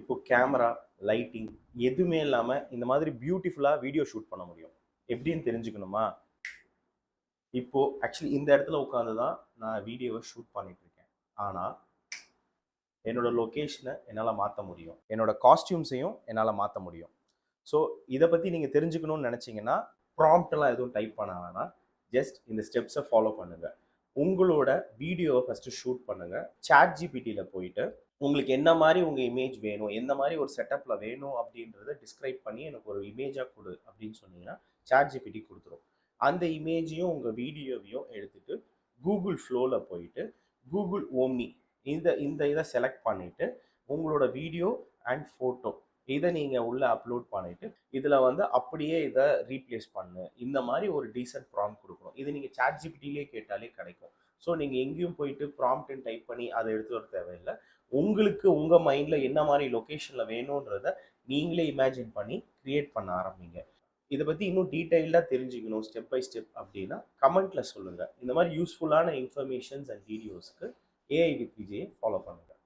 இப்போ camera, lighting எதுவுமே இல்லாமல் இந்த மாதிரி பியூட்டிஃபுல்லாக வீடியோ ஷூட் பண்ண முடியும். எப்படின்னு தெரிஞ்சுக்கணுமா? இப்போ ஆக்சுவலி இந்த இடத்துல உட்காந்து தான் நான் வீடியோவை ஷூட் பண்ணிட்டு இருக்கேன். ஆனால் என்னோட லொக்கேஷனை என்னால் மாற்ற முடியும், என்னோட காஸ்டியூம்ஸையும் என்னால் மாற்ற முடியும். ஸோ இதை பற்றி நீங்கள் தெரிஞ்சுக்கணும்னு நினச்சிங்கன்னா ப்ராம்ப்டெல்லாம் எதுவும் டைப் பண்ண வேணாம். ஜஸ்ட் இந்த ஸ்டெப்ஸை ஃபாலோ பண்ணுங்கள். உங்களோட வீடியோவை ஃபஸ்ட்டு ஷூட் பண்ணுங்கள். சாட் ஜிபிடியில் போயிட்டு உங்களுக்கு என்ன மாதிரி உங்கள் இமேஜ் வேணும், எந்த மாதிரி ஒரு செட்டப்பில் வேணும் அப்படின்றத டிஸ்கிரைப் பண்ணி எனக்கு ஒரு இமேஜாக கொடு அப்படின்னு சொன்னீங்கன்னா சாட் ஜிபிடி கொடுத்துரும். அந்த இமேஜையும் உங்கள் வீடியோவையும் எடுத்துகிட்டு கூகுள் ஃப்ளோவில் போயிட்டு கூகுள் ஓம்னி இந்த இதை செலக்ட் பண்ணிவிட்டு உங்களோட வீடியோ அண்ட் ஃபோட்டோ இதை நீங்கள் உள்ளே அப்லோட் பண்ணிவிட்டு இதில் அப்படியே இதை ரீப்ளேஸ் பண்ணு, இந்த மாதிரி ஒரு டீசென்ட் ப்ராம்ப்ட் கொடுக்கணும். இது நீங்கள் சாட் ஜிபிடிலே கேட்டாலே கிடைக்கும். ஸோ நீங்கள் எங்கேயும் போயிட்டு ப்ராம்ப்ட்னு டைப் பண்ணி அதை எடுத்து வர தேவையில்லை. உங்களுக்கு உங்கள் மைண்டில் என்ன மாதிரி லொக்கேஷனில் வேணுன்றதை நீங்களே இமேஜின் பண்ணி க்ரியேட் பண்ண ஆரம்பிங்க. இதை பற்றி இன்னும் டீட்டெயில்டாக தெரிஞ்சுக்கணும் ஸ்டெப் பை ஸ்டெப் அப்படின்னா கமெண்ட்டில் சொல்லுங்கள். இந்த மாதிரி யூஸ்ஃபுல்லான இன்ஃபர்மேஷன்ஸ் அண்ட் வீடியோஸ்க்கு ஏஐ வித் விஜயை ஃபாலோ பண்ணுங்கள்.